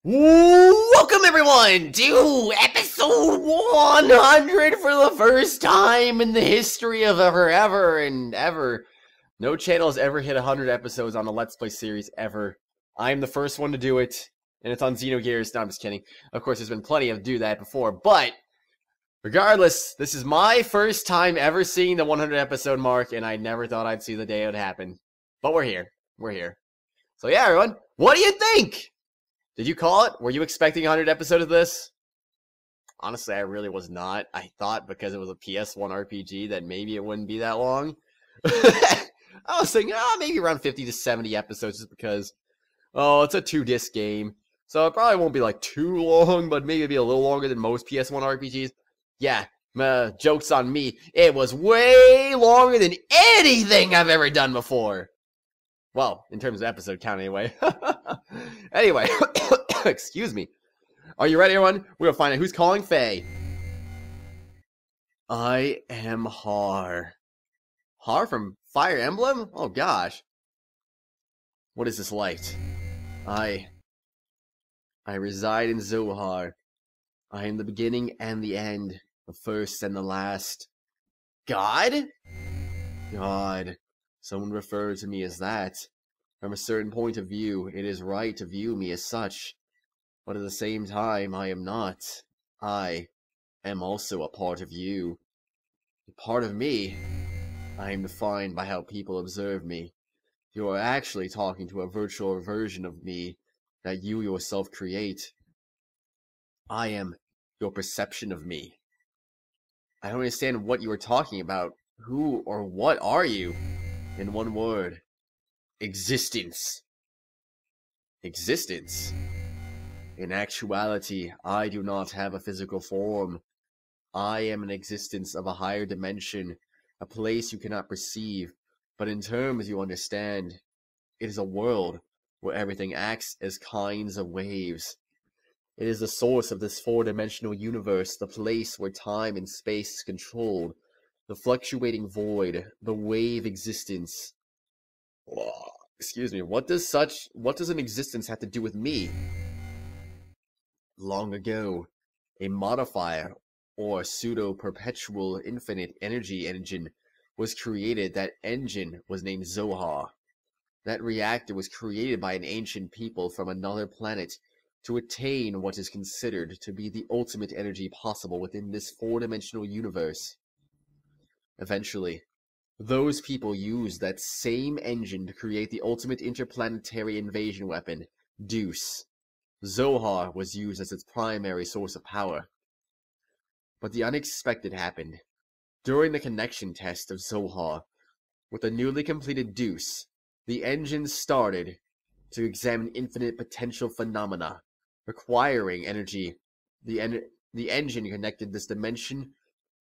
Welcome everyone to episode 100 for the first time in the history of ever and ever. No channel has ever hit 100 episodes on a Let's Play series ever. I'm the first one to do it, and it's on Xenogears. No, I'm just kidding. Of course, there's been plenty of do that before, but regardless, this is my first time ever seeing the 100 episode mark, and I never thought I'd see the day it would happen. But we're here. We're here. So yeah, everyone, what do you think? Did you call it? Were you expecting 100 episodes of this? Honestly, I really was not. I thought because it was a PS1 RPG that maybe it wouldn't be that long. I was thinking, maybe around 50 to 70 episodes just because, it's a 2-disc game. So it probably won't be like too long, but maybe it'll be a little longer than most PS1 RPGs. Yeah, joke's on me. It was way longer than anything I've ever done before. Well, in terms of episode count anyway. Anyway, excuse me. Are you ready, everyone? We're gonna find out who's calling Fei. I am Har. Har from Fire Emblem? Oh gosh. What is this light? I reside in Zohar. I am the beginning and the end, the first and the last. God? God. Someone referred to me as that. From a certain point of view, it is right to view me as such. But at the same time, I am not. I am also a part of you. A part of me? I am defined by how people observe me. You are actually talking to a virtual version of me that you yourself create. I am your perception of me. I don't understand what you are talking about. Who or what are you? In one word. Existence. Existence? In actuality, I do not have a physical form. I am an existence of a higher dimension, a place you cannot perceive, but in terms you understand. It is a world where everything acts as kinds of waves. It is the source of this four-dimensional universe, the place where time and space is controlled, the fluctuating void, the wave existence. Excuse me, what does an existence have to do with me? Long ago, a modifier, or pseudo-perpetual infinite energy engine, was created. That engine was named Zohar. That reactor was created by an ancient people from another planet to attain what is considered to be the ultimate energy possible within this four-dimensional universe. Eventually, those people used that same engine to create the ultimate interplanetary invasion weapon, Deus. Zohar was used as its primary source of power. But the unexpected happened. During the connection test of Zohar, with the newly completed Deus, the engine started to examine infinite potential phenomena, requiring energy. The engine connected this dimension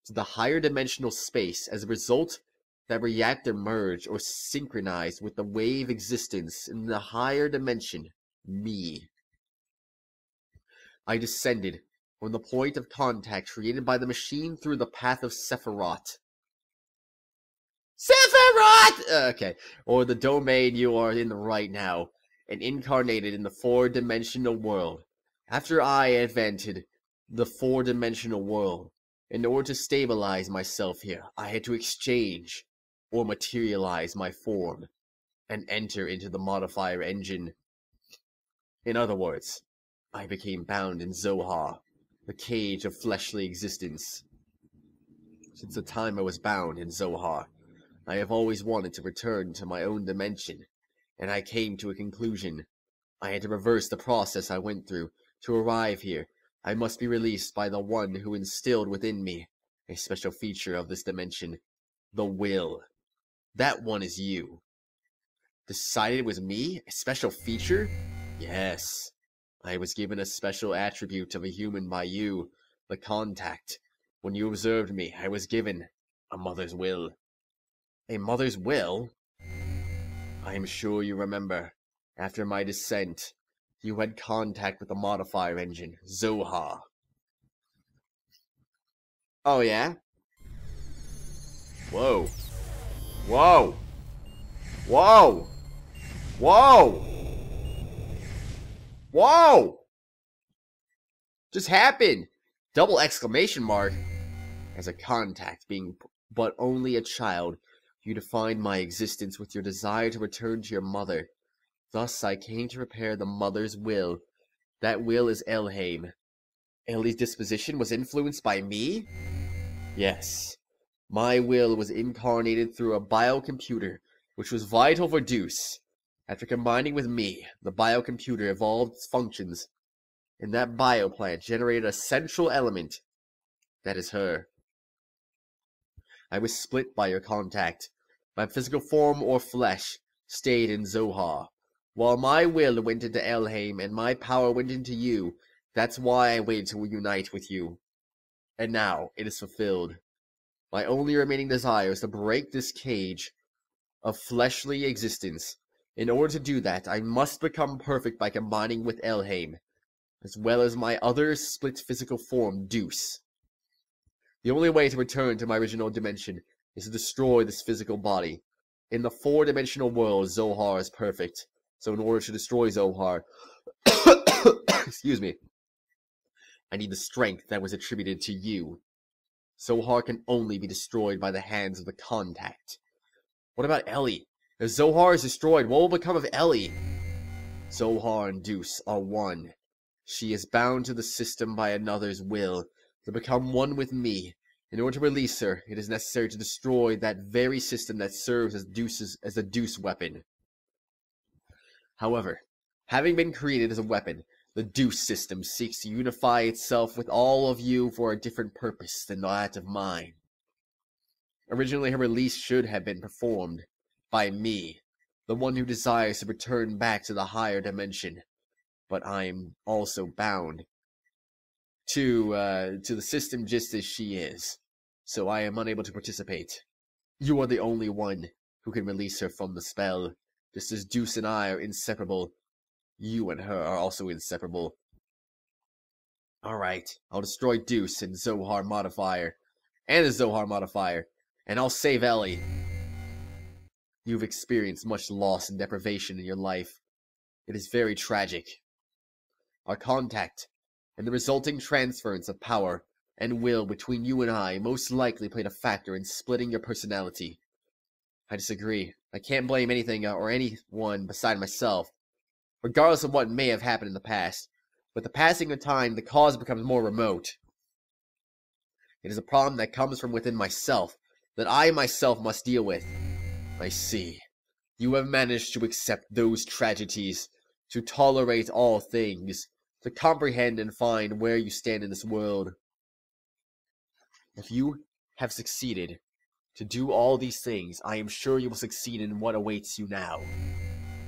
to the higher dimensional space. As a result, that reactor merged or synchronized with the wave existence in the higher dimension, me. I descended from the point of contact created by the machine through the path of Sephiroth. Okay, or the domain you are in right now, and incarnated in the four-dimensional world. After I invented the four-dimensional world, in order to stabilize myself here, I had to exchange or materialize my form and enter into the modifier engine. In other words, I became bound in Zohar, the cage of fleshly existence. Since the time I was bound in Zohar, I have always wanted to return to my own dimension, and I came to a conclusion. I had to reverse the process I went through. To arrive here, I must be released by the one who instilled within me a special feature of this dimension, the will. That one is you. Decided it was me? A special feature? Yes. I was given a special attribute of a human by you, the contact. When you observed me, I was given a mother's will. A mother's will? I am sure you remember. After my descent, you had contact with the modifier engine, Zohar. Oh yeah? Whoa. Whoa! Whoa! Whoa! Whoa! just happened? Double exclamation mark. As a contact, being but only a child, you defined my existence with your desire to return to your mother. Thus I came to repair the mother's will. That will is Elheim. Ellie's disposition was influenced by me? Yes. My will was incarnated through a biocomputer, which was vital for Deus. After combining with me, the biocomputer evolved its functions, and that bioplant generated a central element. That is her. I was split by your contact. My physical form or flesh stayed in Zohar, while my will went into Elheim and my power went into you. That's why I waited to unite with you. And now it is fulfilled. My only remaining desire is to break this cage of fleshly existence. In order to do that, I must become perfect by combining with Elheim, as well as my other split physical form, Deus. The only way to return to my original dimension is to destroy this physical body. In the four-dimensional world, Zohar is perfect. So in order to destroy Zohar, excuse me, I need the strength that was attributed to you. Zohar can only be destroyed by the hands of the contact. What about Ellie? If Zohar is destroyed, what will become of Ellie? Zohar and Deus are one. She is bound to the system by another's will, to become one with me. In order to release her, it is necessary to destroy that very system that serves as a Deus weapon. However, having been created as a weapon, the Deus system seeks to unify itself with all of you for a different purpose than that of mine. Originally, her release should have been performed by me, the one who desires to return back to the higher dimension. But I am also bound to the system just as she is, so I am unable to participate. You are the only one who can release her from the spell. Just as Deus and I are inseparable, you and her are also inseparable. Alright, I'll destroy Deus and Zohar modifier, and the Zohar modifier, and I'll save Ellie. You've experienced much loss and deprivation in your life. It is very tragic. Our contact, and the resulting transference of power and will between you and I most likely played a factor in splitting your personality. I disagree. I can't blame anything or anyone beside myself, regardless of what may have happened in the past. With the passing of time, the cause becomes more remote. It is a problem that comes from within myself, that I myself must deal with. I see. You have managed to accept those tragedies, to tolerate all things, to comprehend and find where you stand in this world. If you have succeeded to do all these things, I am sure you will succeed in what awaits you now.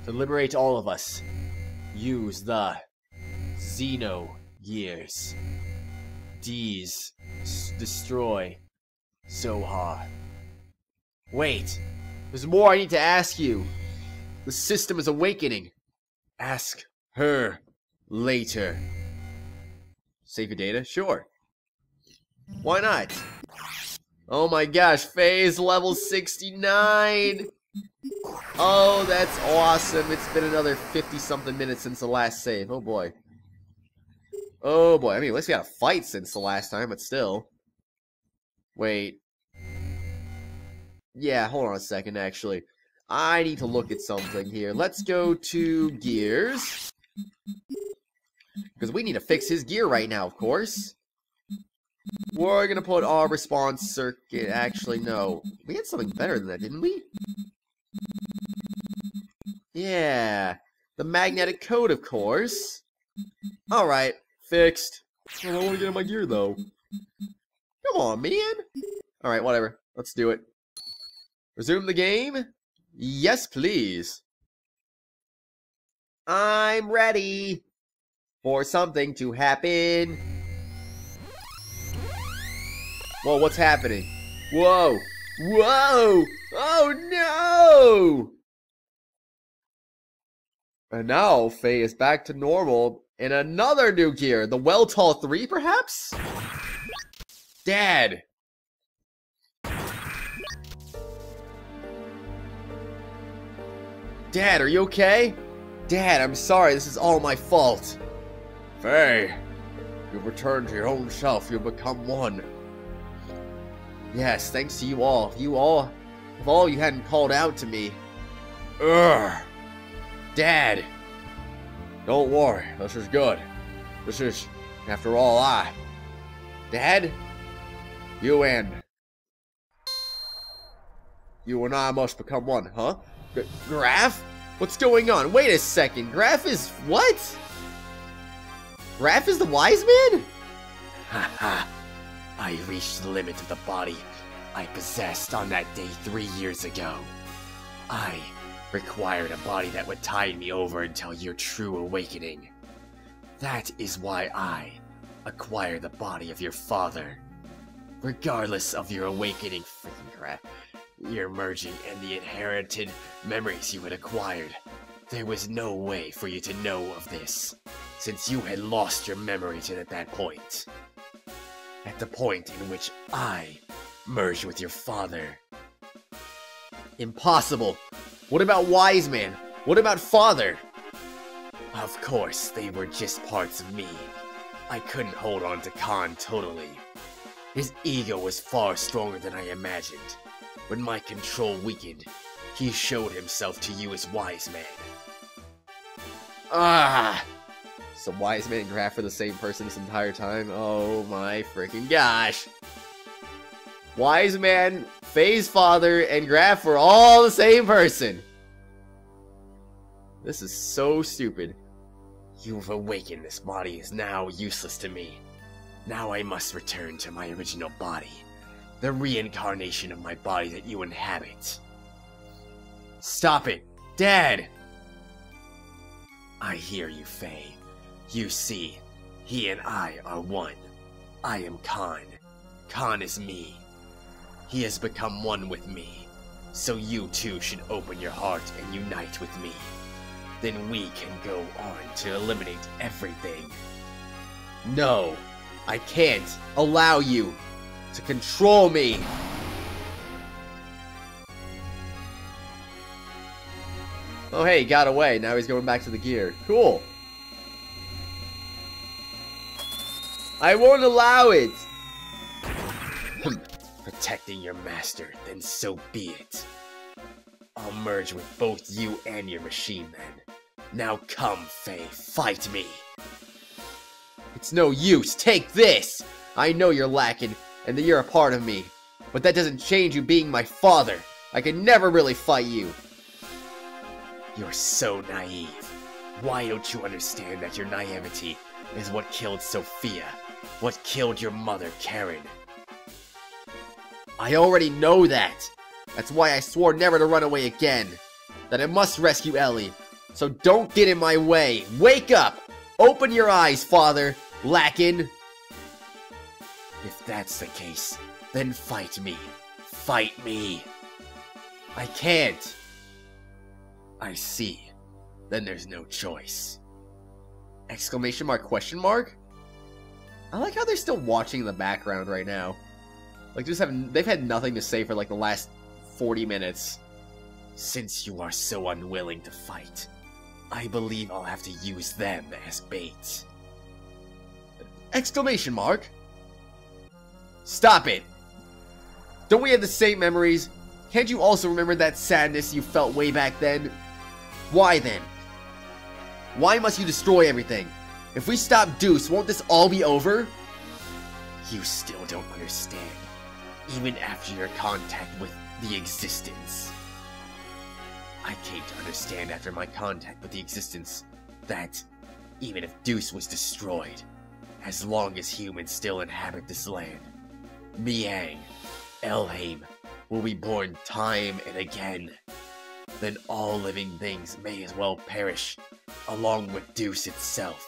To liberate all of us, use the Xenogears. Destroy Zohar. Wait, there's more I need to ask you. The system is awakening. Ask her later. Save your data? Sure. Why not? Oh my gosh, Fei's level 69! Oh, that's awesome. It's been another 50-something minutes since the last save. Oh boy. Oh boy, I mean, at least we had a fight since the last time, but still. Wait. Yeah, hold on a second, actually. I need to look at something here. Let's go to Gears. Because we need to fix his gear right now, of course. We're gonna put our response circuit. Actually, no. We had something better than that, didn't we? Yeah. The magnetic code, of course. Alright. Fixed. I don't want to get in my gear, though. Come on, man. Alright, whatever. Let's do it. Resume the game? Yes, please. I'm ready for something to happen. Whoa, what's happening? Whoa! Whoa! Oh no! And now Fei is back to normal in another new gear. The Well-Tall 3, perhaps? Dad! Dad, are you okay? Dad, I'm sorry. This is all my fault. Fei, You'll return to your own self. You'll become one. Yes, thanks to you all. If all you hadn't called out to me. Ugh. Dad. Don't worry. This is good. This is, after all, Dad? You and I must become one, huh? Grahf? What's going on? Wait a second. Grahf is what? Grahf is the wise man? Haha. I reached the limit of the body I possessed on that day 3 years ago. I required a body that would tide me over until your true awakening. That is why I acquired the body of your father. Regardless of your awakening, freaking Grahf, your merging, and the inherited memories you had acquired, there was no way for you to know of this, since you had lost your memories at that point. At the point in which I merged with your father. Impossible. What about wise man? What about father? Of course, they were just parts of me. I couldn't hold on to Khan totally. His ego was far stronger than I imagined. When my control weakened, he showed himself to you as wise man. So wise man and Grahf are the same person this entire time? Oh my freaking gosh. Wise man, Fei's father, and Grahf were all the same person. This is so stupid. You've awakened. This body is now useless to me. Now I must return to my original body. The reincarnation of my body that you inhabit. Stop it. Dad! I hear you, Fei. You see, he and I are one. I am Khan. Khan is me. He has become one with me. So you too should open your heart and unite with me. Then we can go on to eliminate everything. No, I can't allow you to control me. Oh hey, he got away. Now he's going back to the gear. Cool. I won't allow it. Protecting your master, then so be it. I'll merge with both you and your machine then. Now come, Fei, fight me. It's no use. Take this. I know you're lacking and that you're a part of me, but that doesn't change you being my father. I can never really fight you. You're so naive. Why don't you understand that your naivety is what killed Sophia? What killed your mother, Karen? I already know that. That's why I swore never to run away again. That I must rescue Ellie. So don't get in my way. Wake up! Open your eyes, father. Lacan. If that's the case, then fight me. Fight me. I can't. I see. Then there's no choice. Exclamation mark, question mark? I like how they're still watching in the background right now. Like, they've had nothing to say for like the last 40 minutes. Since you are so unwilling to fight, I believe I'll have to use them as bait. Exclamation mark? Stop it! Don't we have the same memories? Can't you also remember that sadness you felt way back then? Why then? Why must you destroy everything? If we stop Deus, won't this all be over? You still don't understand, even after your contact with the existence. I came to understand after my contact with the existence that, even if Deus was destroyed, as long as humans still inhabit this land, Miang, Elheim, will be born time and again. Then all living things may as well perish, along with Deus itself.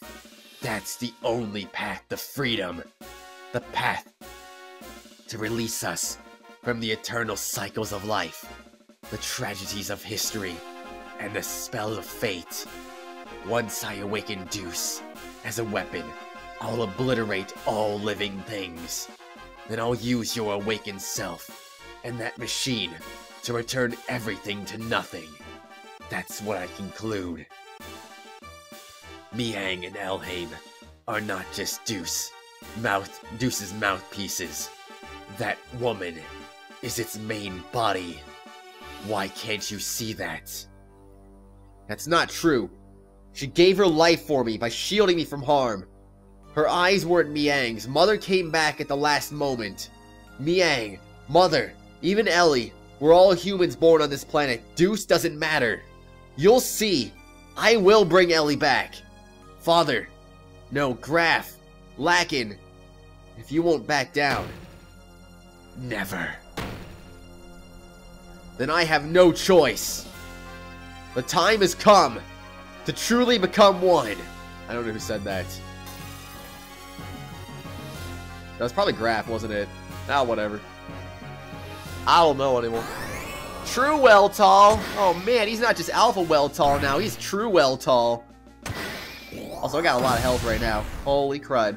That's the only path to freedom. The path to release us from the eternal cycles of life, the tragedies of history, and the spells of fate. Once I awaken Deus as a weapon, I'll obliterate all living things. Then I'll use your awakened self and that machine to return everything to nothing. That's what I conclude. Miang and Elheim, are not just Deus's mouthpieces. That woman is its main body. Why can't you see that? That's not true. She gave her life for me by shielding me from harm. Her eyes weren't Miang's. Mother came back at the last moment. Miang, Mother, even Ellie, we're all humans born on this planet. Deus doesn't matter. You'll see. I will bring Ellie back. Father. No, Grahf. Lacan. If you won't back down. Never. Then I have no choice. The time has come to truly become one. I don't know who said that. That was probably Grahf, wasn't it? Ah, whatever. I don't know anymore. True Weltall. Oh man, he's not just Alpha Weltall now. He's True Weltall. Also, I got a lot of health right now. Holy crud.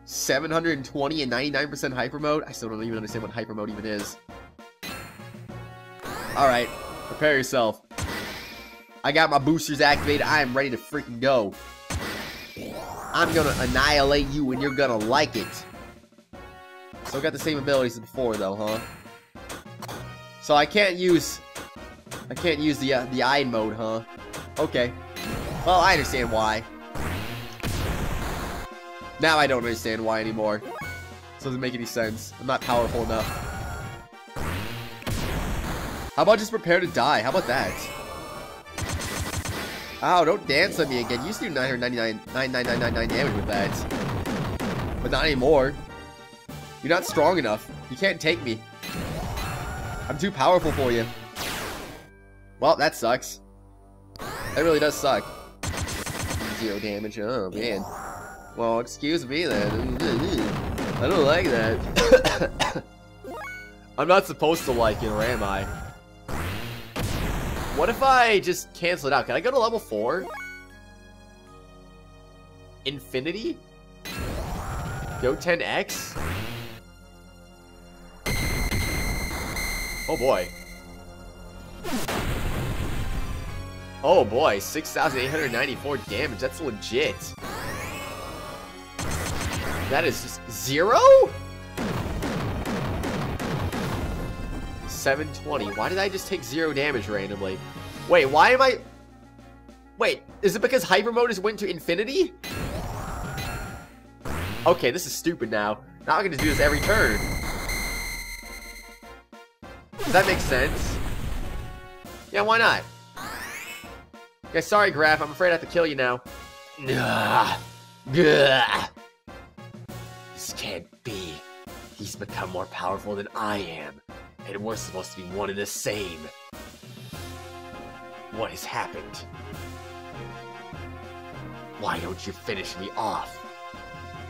720 and 99% hyper mode? I still don't even understand what hyper mode even is. Alright, prepare yourself. I got my boosters activated. I am ready to freaking go. I'm gonna annihilate you and you're gonna like it. Still got the same abilities as before though, huh? So I can't use the eye mode, huh? Okay. Well, I understand why. Now I don't understand why anymore. This doesn't make any sense. I'm not powerful enough. How about just prepare to die? How about that? Ow, don't dance on me again. You used to do 999 damage with that. But not anymore. You're not strong enough. You can't take me. I'm too powerful for you. Well, that sucks. That really does suck. 0 damage. Oh, man. Well, excuse me then. I don't like that. I'm not supposed to like it, or am I? What if I just cancel it out? Can I go to level 4? Infinity? Go 10x? Oh boy. Oh boy, 6,894 damage. That's legit. That is just 0? 720. Why did I just take 0 damage randomly? Wait, why am I... Wait, is it because hyper mode is went to infinity? Okay, this is stupid now. Now I can just do this every turn. Does that make sense? Yeah, why not? Yeah, sorry, Grahf. I'm afraid I have to kill you now. This can't be. He's become more powerful than I am. And we're supposed to be one and the same. What has happened? Why don't you finish me off?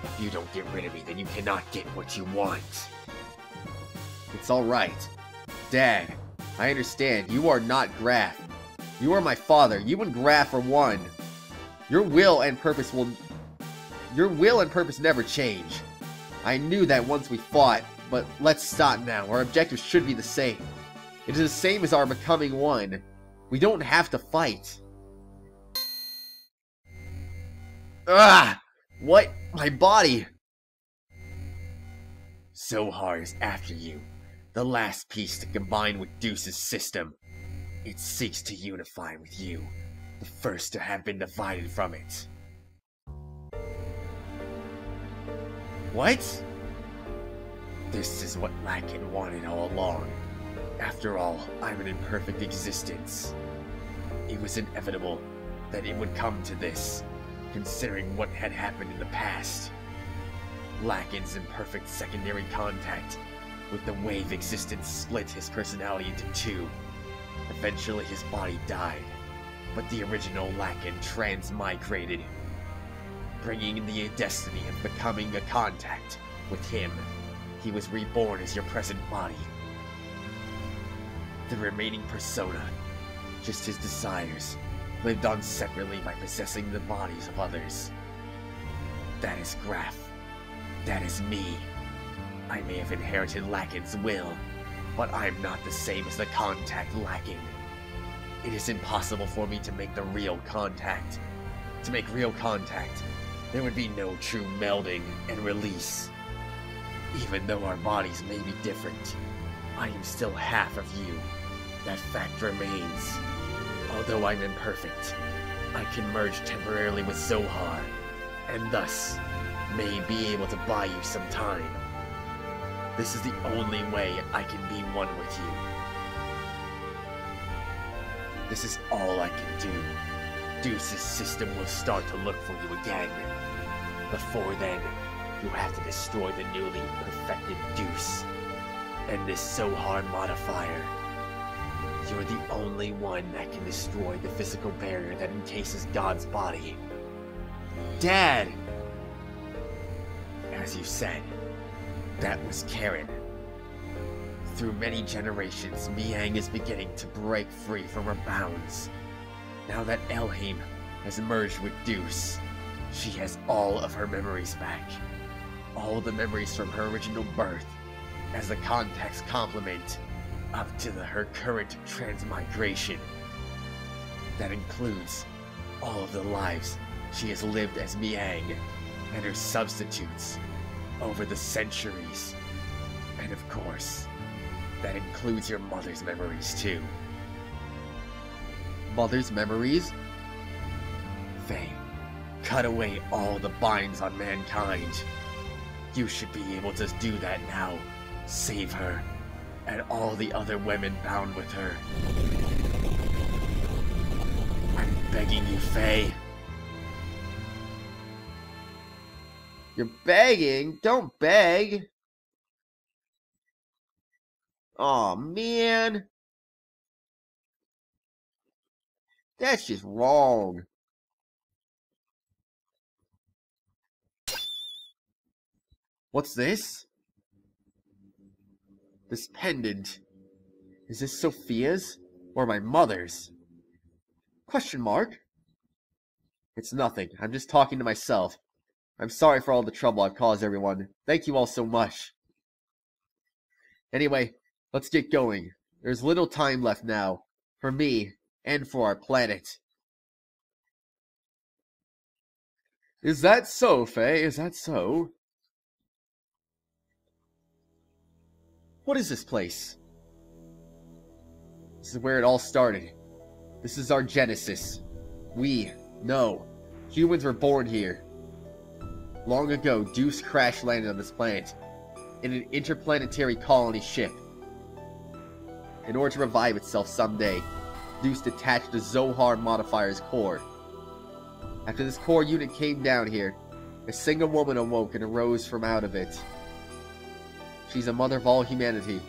If you don't get rid of me, then you cannot get what you want. It's alright. Dad, I understand. You are not Grahf. You are my father. You and Grahf are one. Your will and purpose never change. I knew that once we fought, but let's stop now. Our objectives should be the same. It is the same as our becoming one. We don't have to fight. Ah! What? My body! Zohar is after you. The last piece to combine with Deus's system. It seeks to unify with you. The first to have been divided from it. What? This is what Lacan wanted all along. After all, I'm an imperfect existence. It was inevitable that it would come to this, considering what had happened in the past. Lacan's imperfect secondary contact with the wave existence split his personality into two. Eventually his body died, but the original Lacan transmigrated, bringing the destiny of becoming a contact with him. He was reborn as your present body. The remaining persona, just his desires, lived on separately by possessing the bodies of others. That is Grahf. That is me. I may have inherited Lacan's will, but I'm not the same as the contact Lacan. It is impossible for me to make the real contact. To make real contact, there would be no true melding and release. Even though our bodies may be different, I am still half of you. That fact remains. Although I'm imperfect, I can merge temporarily with Zohar, and thus may be able to buy you some time. This is the only way I can be one with you. This is all I can do. Deus's system will start to look for you again. Before then, you have to destroy the newly perfected Deus and this Zohar modifier. You're the only one that can destroy the physical barrier that encases God's body. Dad! As you said, that was Karen. Through many generations, Miang is beginning to break free from her bounds. Now that Elheim has merged with Deus, she has all of her memories back. All the memories from her original birth, as a context complement, up to her current transmigration. That includes all of the lives she has lived as Miang and her substitutes over the centuries. And of course, that includes your mother's memories too. Mother's memories? Fei, cut away all the binds on mankind. You should be able to do that now. Save her, and all the other women bound with her. I'm begging you, Fei. You're begging? Don't beg. Aw, man. That's just wrong. What's this? This pendant. Is this Sophia's? Or my mother's? Question mark? It's nothing. I'm just talking to myself. I'm sorry for all the trouble I've caused everyone. Thank you all so much. Anyway, let's get going. There's little time left now. For me, and for our planet. Is that so, Fei? Is that so? What is this place? This is where it all started. This is our genesis. Humans were born here. Long ago, Deus crash landed on this planet in an interplanetary colony ship. In order to revive itself someday, Deus detached the Zohar modifier's core. After this core unit came down here, a single woman awoke and arose from out of it. She's a mother of all humanity.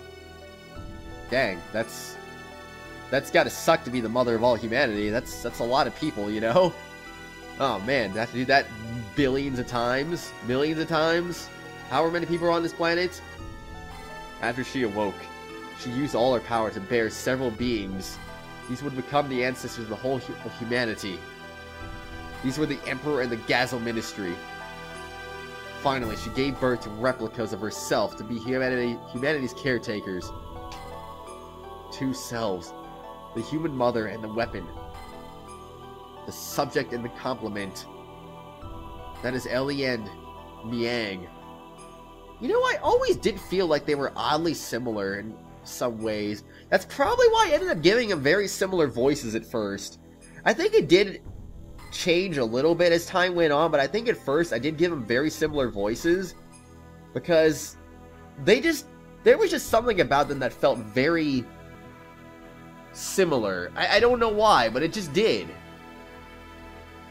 Dang, that's gotta suck to be the mother of all humanity. That's a lot of people, you know? Oh man, have to do that billions of times? Millions of times? However many people are on this planet? After she awoke, she used all her power to bear several beings. These would become the ancestors of the whole of humanity. These were the Emperor and the Gazel Ministry. Finally, she gave birth to replicas of herself to be humanity's caretakers. Two selves. The human mother and the weapon. The subject and the complement. That is Ellie and Miang. You know, I always did feel like they were oddly similar in some ways. That's probably why I ended up giving them very similar voices at first. I think it did change a little bit as time went on, but I think at first I did give them very similar voices because there was just something about them that felt very similar. I don't know why, but it just did.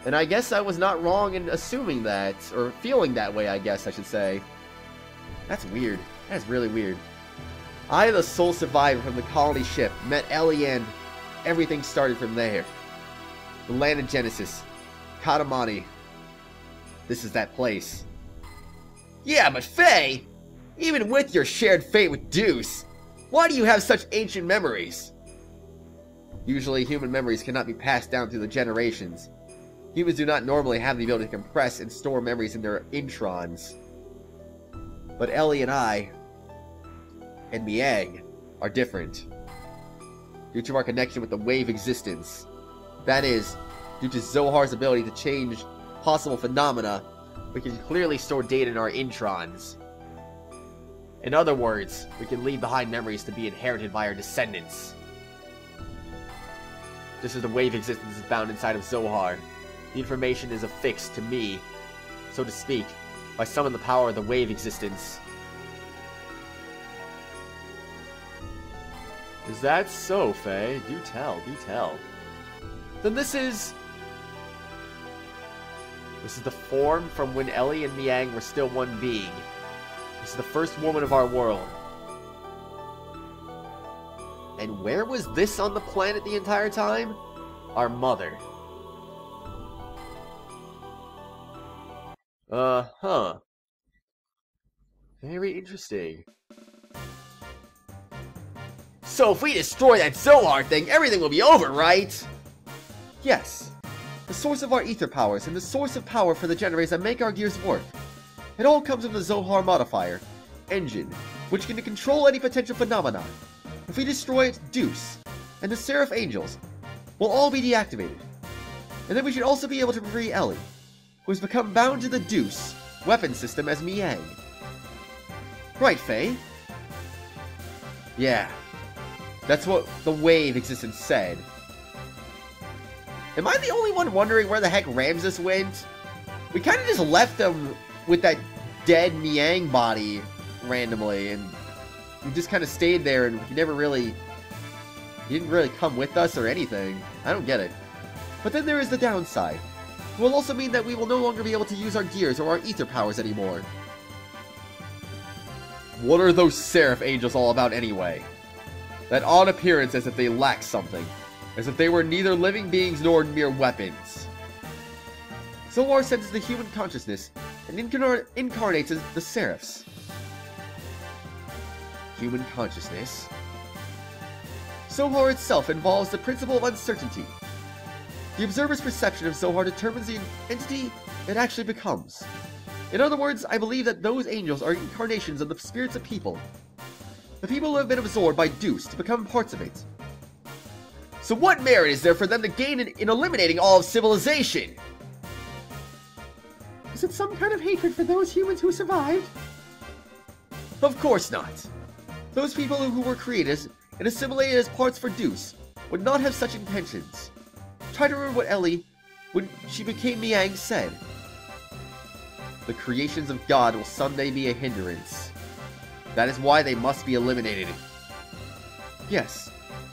And I guess I was not wrong in assuming that, or feeling that way, I guess I should say. That's weird. That's really weird. I, the sole survivor from the colony ship, met Ellie and everything started from there. The land of Genesis. Katamani. This is that place. Yeah, but Fei! Even with your shared fate with Deus, why do you have such ancient memories? Usually, human memories cannot be passed down through the generations. Humans do not normally have the ability to compress and store memories in their introns. But Ellie and I, and Miang, are different. Due to our connection with the wave existence. That is, due to Zohar's ability to change possible phenomena we can clearly store data in our introns. In other words, we can leave behind memories to be inherited by our descendants. Just as the wave existence is bound inside of Zohar, the information is affixed to me, so to speak, by summon the power of the wave existence. Is that so, Fei? Do tell, do tell. Then this is the form from when Ellie and Miang were still one being. This is the first woman of our world. And where was this on the planet the entire time? Our mother. Huh. Very interesting. So if we destroy that Zohar thing, everything will be over, right? Yes. The source of our ether powers and the source of power for the generators that make our gears work. It all comes from the Zohar modifier, engine, which can control any potential phenomenon. If we destroy it, Deus, and the Seraph Angels will all be deactivated. And then we should also be able to free Ellie, who has become bound to the Deus weapon system as Miang. Right, Fei? Yeah. That's what the wave existence said. Am I the only one wondering where the heck Ramses went? We kind of just left him with that dead Miang body randomly, and he just kind of stayed there, and he didn't really come with us or anything. I don't get it. But then there is the downside. It will also mean that we will no longer be able to use our gears or our ether powers anymore. What are those Seraph Angels all about anyway? That odd appearance as if they lack something. As if they were neither living beings nor mere weapons. Zohar senses the human consciousness and incarnates as the Seraphs. Human consciousness? Zohar itself involves the principle of uncertainty. The observer's perception of Zohar determines the entity it actually becomes. In other words, I believe that those angels are incarnations of the spirits of people. The people who have been absorbed by Deus to become parts of it. So what merit is there for them to gain in eliminating all of civilization? Is it some kind of hatred for those humans who survived? Of course not. Those people who were created and assimilated as parts for Deus would not have such intentions. Try to remember what Ellie, when she became Miang, said. The creations of God will someday be a hindrance. That is why they must be eliminated. Yes,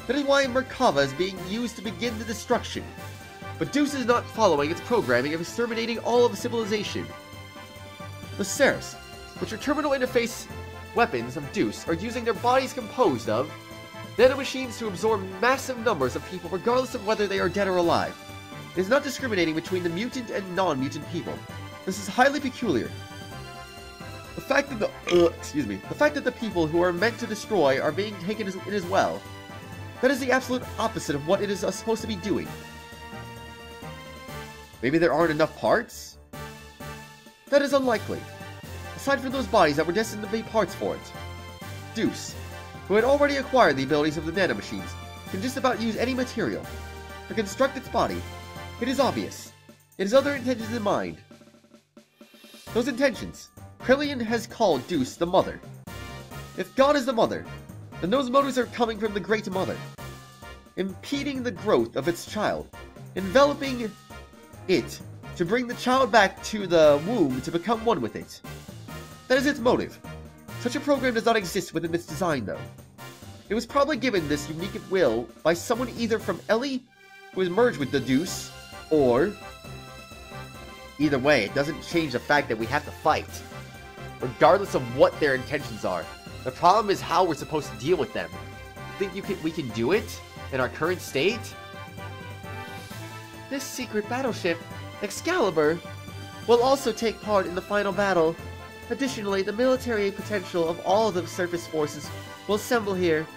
that is why Merkava is being used to begin the destruction. But Deus is not following its programming of exterminating all of civilization. The Seraphs, which are terminal interface weapons of Deus, are using their bodies composed of nanomachines to absorb massive numbers of people regardless of whether they are dead or alive. It is not discriminating between the mutant and non-mutant people. This is highly peculiar. The fact that the people who are meant to destroy are being taken in as well, that is the absolute opposite of what it is supposed to be doing. Maybe there aren't enough parts? That is unlikely. Aside from those bodies that were destined to be parts for it. Deus, who had already acquired the abilities of the nanomachines, can just about use any material. To construct its body, it is obvious. It has other intentions in mind. Those intentions, Krillin has called Deus the Mother. If God is the Mother, then those motives are coming from the Great Mother. Impeding the growth of its child, enveloping it, to bring the child back to the womb to become one with it. That is its motive. Such a program does not exist within its design, though. It was probably given this unique will by someone either from Ellie, who is merged with the Deus, or... Either way, it doesn't change the fact that we have to fight. Regardless of what their intentions are. The problem is how we're supposed to deal with them. Think we can do it? In our current state? This secret battleship, Excalibur, will also take part in the final battle. Additionally, the military potential of all of the surface forces will assemble here.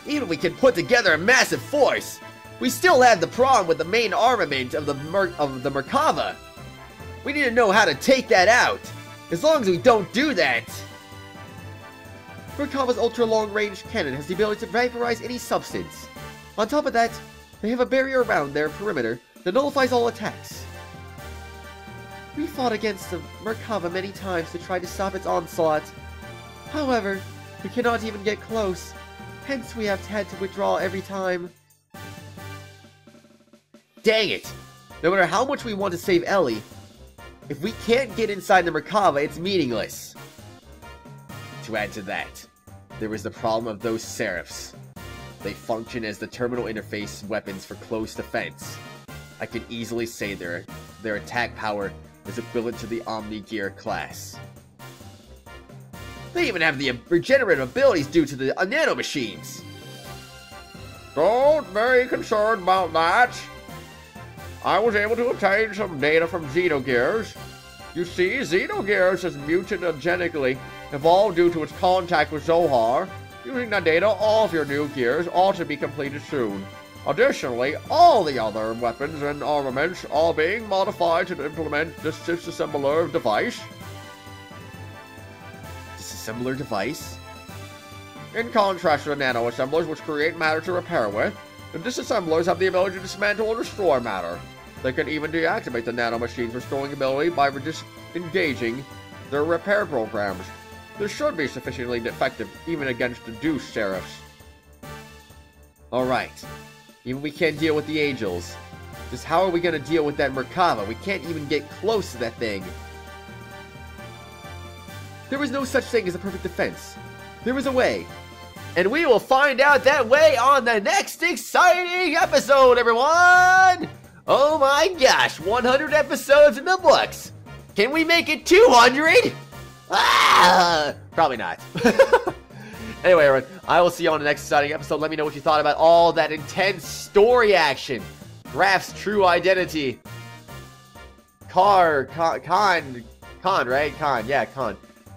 Even if we can put together a massive force, we still have the problem with the main armament of the Merkava. We need to know how to take that out. As long as we don't do that. Merkava's ultra-long-range cannon has the ability to vaporize any substance. On top of that, they have a barrier around their perimeter that nullifies all attacks. We fought against the Merkava many times to try to stop its onslaught. However, we cannot even get close. Hence, we have had to withdraw every time. Dang it! No matter how much we want to save Ellie, if we can't get inside the Merkava, it's meaningless. To add to that, there is the problem of those Seraphs. They function as the terminal interface weapons for close defense. I can easily say their attack power is equivalent to the Omni Gear class. They even have the regenerative abilities due to the nanomachines. Don't be concerned about that. I was able to obtain some data from Xenogears. You see, Xenogears is mutagenically evolved due to its contact with Zohar. Using that data, all of your new gears ought to be completed soon. Additionally, all the other weapons and armaments are being modified to implement this disassembler device. Disassembler device? In contrast to the nano-assemblers, which create matter to repair with, the disassemblers have the ability to dismantle or destroy matter. They can even deactivate the nanomachines' restoring ability by disengaging their repair programs. This should be sufficiently effective, even against the Deus Seraphs. Alright. Even we can't deal with the Angels. Just how are we gonna deal with that Merkava? We can't even get close to that thing. There was no such thing as a perfect defense. There was a way. And we will find out that way on the next exciting episode, everyone! Oh my gosh, 100 episodes in the books! Can we make it 200? Ah! Probably not. Anyway, everyone, I will see you on the next exciting episode. Let me know what you thought about all that intense story action. Grahf's true identity. Khan, right? Khan.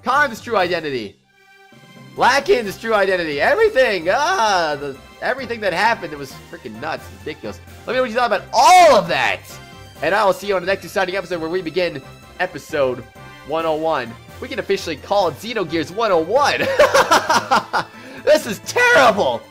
Khan's true identity. Lacan's true identity. Everything. Everything that happened, it was freaking nuts. Ridiculous. Let me know what you thought about all of that. And I will see you on the next exciting episode where we begin episode 101. We can officially call it Xenogears 101. This is terrible.